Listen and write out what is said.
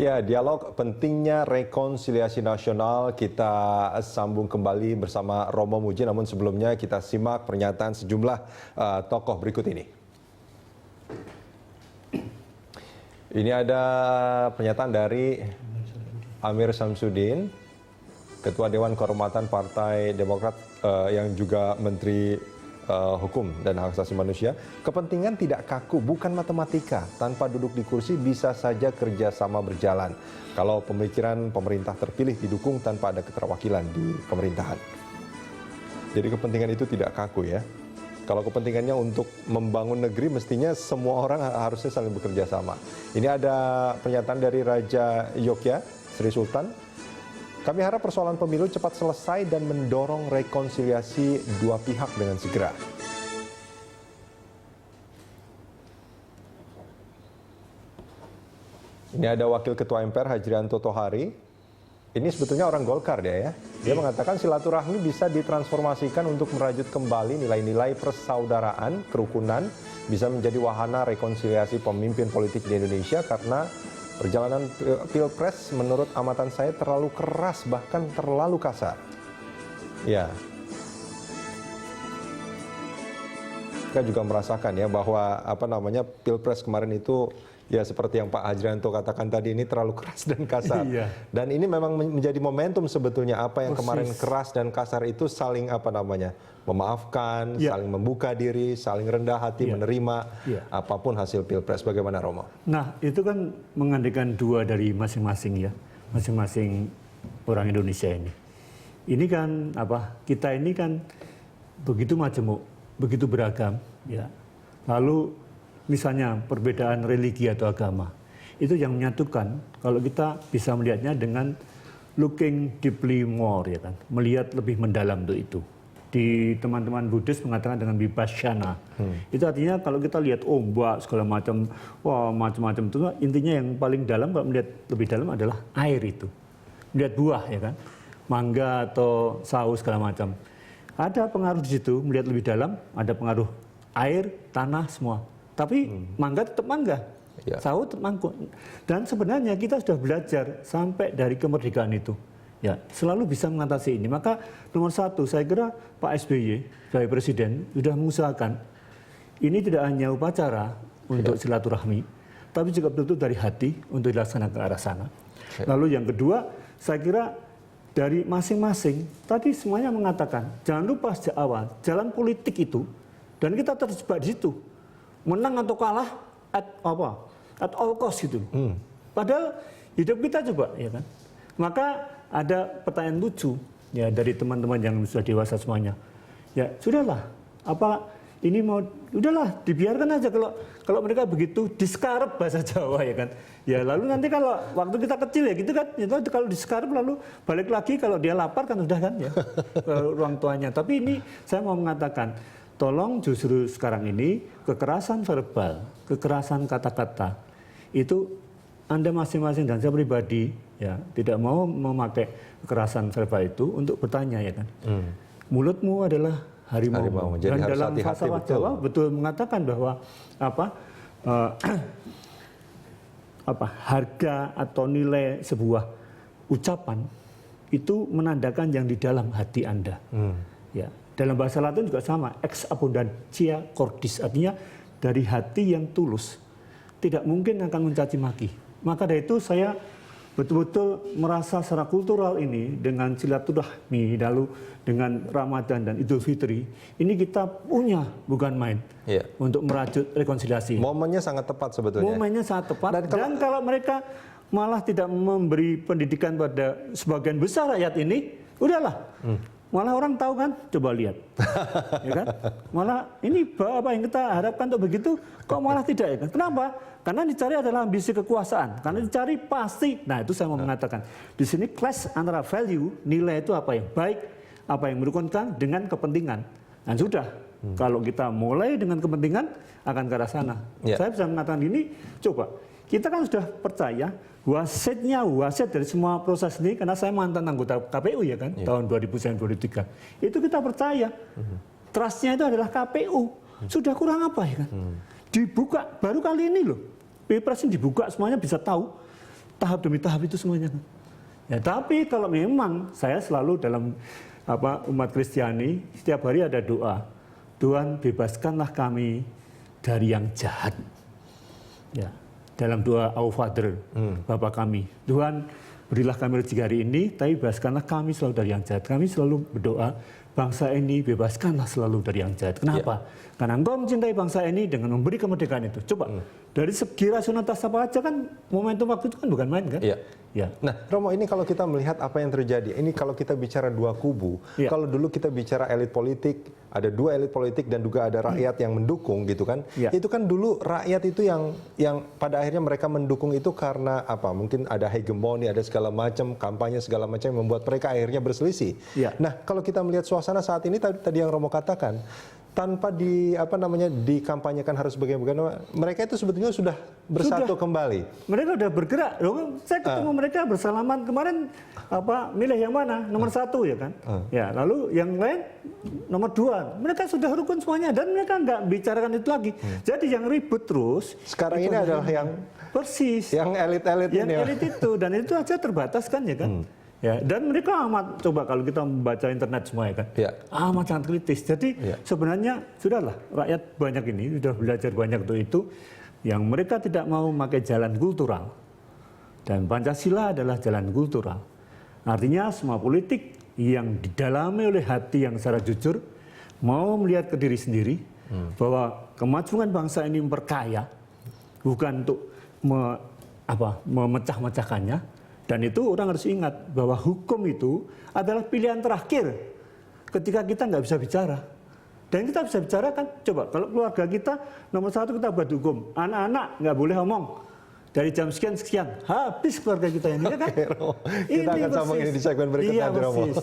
Ya, dialog pentingnya rekonsiliasi nasional kita sambung kembali bersama Romo Muji. Namun sebelumnya kita simak pernyataan sejumlah tokoh berikut ini. Ini ada pernyataan dari Amir Samsudin, Ketua Dewan Kehormatan Partai Demokrat yang juga Menteri Hukum dan Hak Asasi Manusia. Kepentingan tidak kaku, bukan matematika. Tanpa duduk di kursi bisa saja kerjasama berjalan. Kalau pemikiran pemerintah terpilih didukung tanpa ada keterwakilan di pemerintahan. Jadi kepentingan itu tidak kaku ya. Kalau kepentingannya untuk membangun negeri, mestinya semua orang harusnya saling bekerja sama. Ini ada pernyataan dari Raja Yogya, Sri Sultan. Kami harap persoalan pemilu cepat selesai dan mendorong rekonsiliasi dua pihak dengan segera. Ini ada Wakil Ketua MPR Hajrianto Tohari. Ini sebetulnya orang Golkar dia ya. Dia mengatakan silaturahmi bisa ditransformasikan untuk merajut kembali nilai-nilai persaudaraan, kerukunan, bisa menjadi wahana rekonsiliasi pemimpin politik di Indonesia karena perjalanan Pilpres menurut amatan saya terlalu keras, bahkan terlalu kasar. Ya. Kita juga merasakan ya bahwa Pilpres kemarin itu ya seperti yang Pak Hajrianto katakan tadi, ini terlalu keras dan kasar. Iya. Dan ini memang menjadi momentum sebetulnya apa yang kemarin keras dan kasar itu saling memaafkan, saling membuka diri, saling rendah hati menerima apapun hasil Pilpres. Bagaimana Romo? Nah, itu kan mengandaikan dua dari masing-masing ya, masing-masing orang Indonesia ini. Ini kan kita ini kan begitu majemuk, begitu beragam ya. Lalu misalnya perbedaan religi atau agama, itu yang menyatukan kalau kita bisa melihatnya dengan looking deeply more ya kan, melihat lebih mendalam untuk itu. Di teman-teman Buddhis mengatakan dengan vipassana. Itu artinya kalau kita lihat ombak segala macam, wah macam-macam itu intinya yang paling dalam kalau melihat lebih dalam adalah air itu. Melihat buah ya kan, mangga atau saus segala macam. Ada pengaruh di situ, melihat lebih dalam, ada pengaruh air, tanah semua. Tapi mangga tetap mangga, saus tetap mangkuk. Dan sebenarnya kita sudah belajar sampai dari kemerdekaan itu. Ya, selalu bisa mengatasi ini. Maka nomor satu, saya kira Pak SBY sebagai Presiden sudah mengusahakan ini tidak hanya upacara untuk silaturahmi, tapi juga betul-betul dari hati untuk dilaksanakan ke arah sana. Lalu yang kedua, saya kira dari masing-masing, tadi semuanya mengatakan, jangan lupa sejak awal, jalan politik itu, dan kita terjebak di situ. Menang atau kalah, at all cost gitu. Padahal hidup kita coba, ya kan. Maka ada pertanyaan lucu ya dari teman-teman yang sudah dewasa semuanya. Ya sudahlah, udahlah dibiarkan aja kalau mereka begitu diskarep bahasa Jawa ya kan. Ya lalu nanti kalau waktu kita kecil ya gitu kan, itu kalau diskarep lalu balik lagi kalau dia lapar kan udah kan ya ke ruang tuanya. Tapi ini saya mau mengatakan, tolong justru sekarang ini kekerasan verbal, kekerasan kata-kata itu Anda masing-masing dan saya pribadi ya tidak mau memakai kekerasan verbal itu untuk bertanya ya kan. Mulutmu adalah harimau. Dan dalam falsafah Jawa betul mengatakan bahwa harga atau nilai sebuah ucapan itu menandakan yang di dalam hati Anda. Ya, dalam bahasa Latin juga sama, ex abundantia cordis, artinya dari hati yang tulus tidak mungkin akan mencaci maki. Maka dari itu saya betul-betul merasa secara kultural ini dengan silaturahmi, lalu dengan Ramadan dan Idul Fitri, ini kita punya bukan main untuk merajut rekonsiliasi. Momennya sangat tepat sebetulnya. Momennya sangat tepat. Dan kalau mereka malah tidak memberi pendidikan pada sebagian besar rakyat ini, udahlah. Malah orang tahu kan, coba lihat, ya kan? Malah ini apa yang kita harapkan untuk begitu, kok malah tidak ya kan? Kenapa? Karena dicari adalah ambisi kekuasaan, karena dicari pasti. Nah itu saya mau mengatakan, di sini clash antara value, nilai itu apa yang baik, apa yang merukunkan dengan kepentingan. Dan sudah, kalau kita mulai dengan kepentingan, akan ke arah sana. Saya bisa mengatakan ini, coba, kita kan sudah percaya, wasit dari semua proses ini, karena saya mantan anggota KPU ya kan, tahun 2003. Itu kita percaya, trustnya itu adalah KPU. Sudah kurang apa ya kan? Dibuka, baru kali ini loh, Pilpres ini dibuka, semuanya bisa tahu. tahap demi tahap itu semuanya. Ya, tapi kalau memang saya selalu dalam umat Kristiani setiap hari ada doa. Tuhan bebaskanlah kami dari yang jahat. Ya, dalam doa Our Father, Bapa kami. Tuhan berilah kami rezeki hari ini, tapi bebaskanlah kami selalu dari yang jahat. Kami selalu berdoa, bangsa ini bebaskanlah selalu dari yang jahat. Kenapa? Karena Engkau mencintai bangsa ini dengan memberi kemerdekaan itu. Coba, dari segi rasionalitas apa aja kan, momentum waktu itu kan bukan main kan? Iya. Ya. Nah, Romo, ini kalau kita melihat apa yang terjadi, ini kalau kita bicara dua kubu, kalau dulu kita bicara elit politik, ada dua elit politik dan juga ada rakyat yang mendukung gitu kan, itu kan dulu rakyat itu yang pada akhirnya mereka mendukung itu karena apa? Mungkin ada hegemoni, ada segala macam kampanye segala macam yang membuat mereka akhirnya berselisih. Nah, kalau kita melihat suasana saat ini tadi yang Romo katakan, tanpa dikampanyekan harus bagaimana, mereka itu sebetulnya sudah bersatu kembali. Mereka sudah bergerak. Saya ketemu mereka bersalaman kemarin, milih yang mana? Nomor 1 ya kan? Ya, lalu yang lain nomor 2. Mereka sudah rukun semuanya dan mereka nggak bicarakan itu lagi. Jadi yang ribut terus. Sekarang ini adalah yang persis. Yang elit-elit ini. Yang elit itu, dan itu aja terbatas kan ya kan? Ya, dan mereka amat, coba kalau kita membaca internet semua ya kan, amat sangat kritis. Jadi sebenarnya sudahlah, rakyat banyak ini sudah belajar banyak untuk itu, yang mereka tidak mau memakai jalan kultural. Dan Pancasila adalah jalan kultural. Artinya semua politik yang didalami oleh hati yang secara jujur, mau melihat ke diri sendiri, bahwa kemajuan bangsa ini memperkaya, bukan untuk memecah-mecahkannya. Dan itu orang harus ingat bahwa hukum itu adalah pilihan terakhir ketika kita nggak bisa bicara. Dan kita bisa bicara kan, coba kalau keluarga kita nomor 1 kita buat hukum, anak-anak nggak boleh ngomong dari jam sekian, habis keluarga kita ini ya kan? Kita akan sambung ini di segmen berikutnya. Iya, persis.